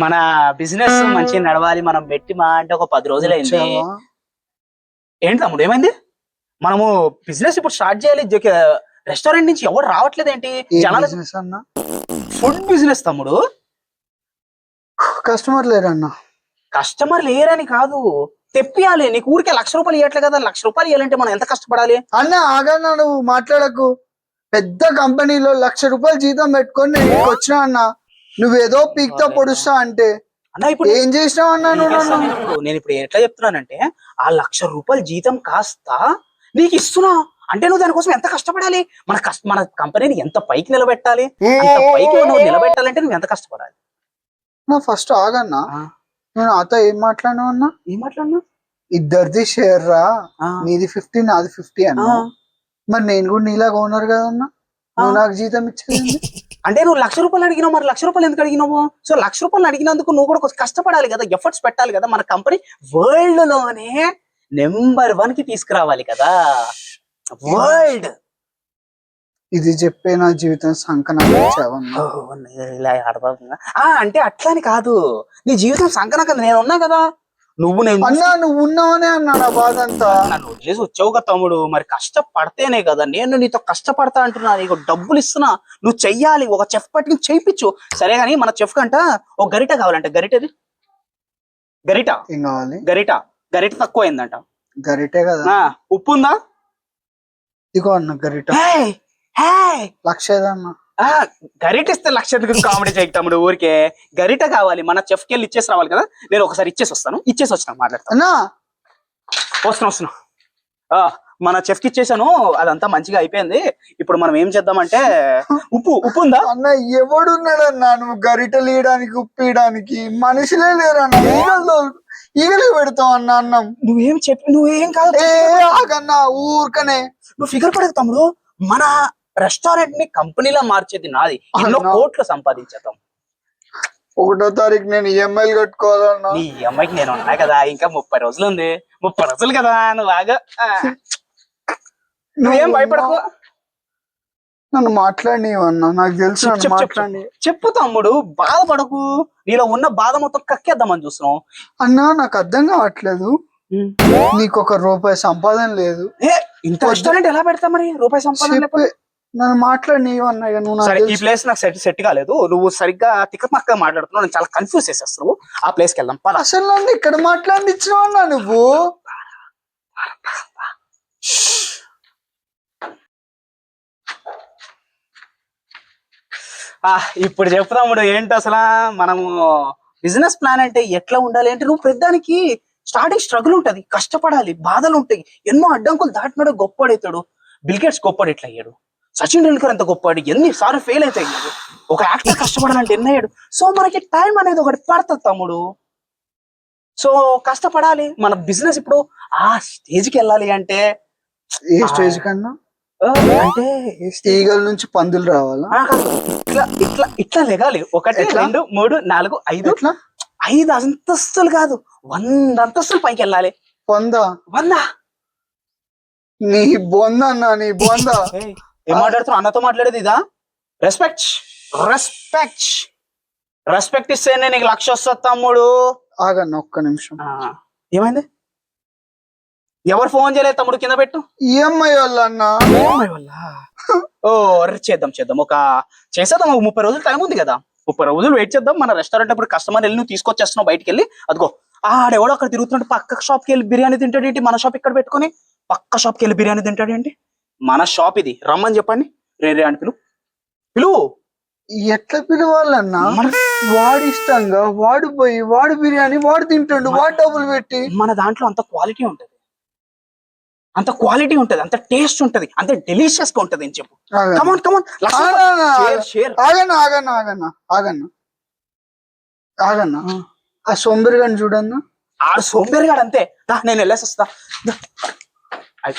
మన బిజినెస్ మంచిగా నడవాలి. మనం పెట్టి మా అంటే ఒక 10 రోజులైంది. వచ్చావా? ఏంటి తమ్ముడు ఏమైంది? మనము బిజినెస్ ఇప్పుడు స్టార్ట్ చేయాలి. రెస్టారెంట్ నుంచి ఎవరు రావట్లేదు ఏంటి? ఏం జనాలు బిజినెస్ అన్నా? ఫుడ్ బిజినెస్ తమ్ముడు. కస్టమర్ లేరన్నా. కస్టమర్ లేరని కాదు, తెప్పియాలి. నీకు ఊరికే ₹1,00,000 ఇవ్వట్లే కదా. ₹1,00,000 ఇవ్వాలంటే మనం ఎంత కష్టపడాలి అన్న ఆగన్నా, నువ్వు మాట్లాడకు. పెద్ద కంపెనీలో ₹1,00,000 జీతం పెట్టుకొని నేను ఇక్కడికి వచ్చినా అన్న. నువ్వేదో పీక్తో పొడుస్తా అంటే అన్న. ఇప్పుడు ఏం చేసినావు అన్నా నువ్వు నన్ను? నేను ఇప్పుడు ఎట్లా చెప్తున్నానంటే, ఆ ₹1,00,000 జీతం కాస్త నీకు ఇస్తున్నా అంటే నువ్వు దానికోసం ఎంత కష్టపడాలి? మన కంపెనీని ఎంత పైకి నిలబెట్టాలి? అంత పైకి నువ్వు నిలబెట్టాలంటే నువ్వు ఎంత కష్టపడాలి? నా ఫస్ట్ ఆగన్నా. నేను నాతో ఏం మాట్లాడినావు అన్నా? ఏం మాట్లాడినా? ఇద్దరిది షేర్ రా, నీది 50 నాది 50 అన్నా. మరి నేను కూడా నీలాగా ఓనర్ కదా అన్నా. నువ్వు నాకు జీతం ఇచ్చేది అంటే నువ్వు ₹1,00,000 అడిగినావు. మరి ₹1,00,000 ఎందుకు అడిగినావు? సో ₹1,00,000 అడిగినందుకు నువ్వు కూడా కొంచెం కష్టపడాలి కదా, ఎఫర్ట్స్ పెట్టాలి కదా. మన కంపెనీ వరల్డ్ లోనే నెంబర్ 1 కి తీసుకురావాలి కదా. వరల్డ్ ఇది చెప్పే నా జీవితం సంకనాలు వచ్చావన్నా. ఇలా అర్థం అంటే అట్లాని కాదు, నీ జీవితం సంకనాక నేను ఉన్నా కదా. అన్నా నువ్వు ఉన్నావనే అన్నా నా బాధ అంతా. నన్ను వదిలేసి వచ్చావు కదా తమ్ముడు. మరి కష్టపడితేనే కదా. నేను నీతో కష్టపడతా అంటున్నా, నీకు డబ్బులు ఇస్తున్నా, నువ్వు చెయ్యాలి. ఒక చెఫ్ పట్టుకుని చేయించు సరే. కానీ మన చెఫ్ కంట ఒక గరిట కావాలంట. గరిటది గరిట ఏం కావాలి? గరిట తక్కువ అయిందంట. గరిటే కదా. ఉప్పు ఉందా? ఇదిగో అన్న గరిట. 1,00,000 అన్న. గరిట ఇస్తే 1,00,000 కామెడీ చేయకు తమ్ముడు. ఊరికే గరిట కావాలి. మన చెఫ్ కి వెళ్ళి ఇచ్చేసి రావాలి కదా. నేను ఒకసారి ఇచ్చేసి వస్తాను. ఇచ్చేసి వచ్చినా మాట్లాడతాను. వస్తున్నా. మన చెఫ్ కి ఇచ్చేసాను. అదంతా మంచిగా అయిపోయింది. ఇప్పుడు మనం ఏం చేద్దామంటే, ఉప్పు ఉందా అన్న? ఎవడున్నాడన్నా నువ్వు గరిటలు ఇయడానికి, ఉప్పు ఇయడానికి? మనుషులే లేరన్నా. ఈగలు పెడతావు అన్న అన్నం. నువ్వేం కాదు. ఆగన్నా ఊరికనే నువ్వు ఫిగర్ పడదు తమ్ముడు. మన రెస్టారెంట్ ని కంపెనీలా మార్చేది నాది. ఎన్నో కోట్లు సంపాదించేద్దాం. 1వ తారీఖు నేను ఈఎంఐలు కట్టుకోవాలన్నా. నీ ఈఎంఐకి నేను ఉన్నా కదా. ఇంకా 30 రోజులు ఉంది. 30 రోజులు కదా. నువ్వు ఆగా. నువ్వేం భయపడకు. నన్ను మాట్లాడినవన్నా. నాకు తెలుసు. చెప్పు తమ్ముడు, బాధపడకు. నీలో ఉన్న బాధ మొత్తం కక్కేద్దామని చూస్తున్నావు. అన్నా నాకు అర్థం కావట్లేదు. నీకు ₹1 సంపాదన లేదు. ఇంత రెస్టారెంట్ ఎలా పెడతా మరి? రూపాయి సంపాదన నన్ను మాట్లాడినవన్నా. ఈ ప్లేస్ నాకు సెట్ కాలేదు. నువ్వు సరిగ్గా తిక్కమక్క మాట్లాడుతున్నావు. నేను చాలా కన్ఫ్యూజ్ చేసేస్తున్నావు. ఆ ప్లేస్కి వెళ్దాం. అసలు నన్ను ఇక్కడ మాట్లాడిచ్చినావన్నా నువ్వు. ఇప్పుడు చెప్తాముడు ఏంటి అసలు మనము బిజినెస్ ప్లాన్ అంటే ఎట్లా ఉండాలి అంటే, నువ్వు పెద్దానికి స్టార్టింగ్ స్ట్రగుల్ ఉంటది, కష్టపడాలి, బాధలు ఉంటాయి. ఎన్నో అడ్డంకులు దాటినాడు గొప్పడవుతాడు. బిల్ గేట్స్ గొప్పడు ఎట్లా అయ్యాడు? సచిన్ టెండూల్కర్ ఎంత గొప్పవాడు, ఎన్నిసార్లు ఫెయిల్ అయితే అయ్యాడు. ఒక యాక్టర్ కష్టపడాలంటే ఎన్ని అయ్యాడు. సో మనకి టైం అనేది ఒకటి పడుతుంది తమ్ముడు. సో కష్టపడాలి. మన బిజినెస్ ఇప్పుడు ఆ స్టేజ్కి వెళ్ళాలి అంటే, ఏ స్టేజ్ కన్నా అంటే ఈగల నుంచి పందులు రావాలా? ఇట్లా ఇట్లా ఇట్లా లెగాలి. 1 2 3 4 5 5 అంతస్తులు కాదు, 100 అంతస్తులు పైకి వెళ్ళాలి. 100 నీ బొంద అన్నా, నీ బొంద. ఏం మాట్లాడుతున్నావు? అన్నతో మాట్లాడేది ఇదా? రెస్పెక్ట్ ఇస్తే నీకు 1,00,000 వస్తుంది తమ్ముడు. ఆగన్నా ఒక్క నిమిషం. ఏమైంది? ఎవరు ఫోన్ చేయలేదు తమ్ముడు? కింద పెట్టు. ఈఎంఐ వల్ల అన్నా. ఈఎంఐ వల్ల? చేద్దాం. చేసేద్దాం. 30 రోజులు టైం ఉంది కదా. 30 రోజులు వెయిట్ చేద్దాం. మన రెస్టారెంట్ అప్పుడు కస్టమర్ వెళ్ళి నువ్వు తీసుకొచ్చేస్తున్నావు బయటికి వెళ్ళి. అదిగో ఆడెవడో అక్కడ తిరుగుతున్నాడు. పక్క షాప్కి వెళ్ళి బిర్యానీ తింటాడు ఏంటి? మన షాప్ ఇక్కడ పెట్టుకుని పక్క షాప్కి వెళ్ళి బిర్యానీ తింటాడు ఏంటి? మన షాప్ ఇది. రమ్మని చెప్పండి. రే అని పిలువు. ఎట్లా పిలవాలన్నా? వాడి ఇష్టంగా వాడు పోయి వాడు బిర్యానీ వాడు తింటాడు, వాడు డబ్బులు పెట్టి. మన దాంట్లో అంత క్వాలిటీ ఉంటది, అంత టేస్ట్ ఉంటది, అంత డెలిషియస్ గా ఉంటది అని చెప్పు. ఆగన్నా ఆ సోంబేరిగాని చూడన్నా. ఆ సోంబేరిగాడు అంతే. నేను వెళ్ళేసి వస్తా.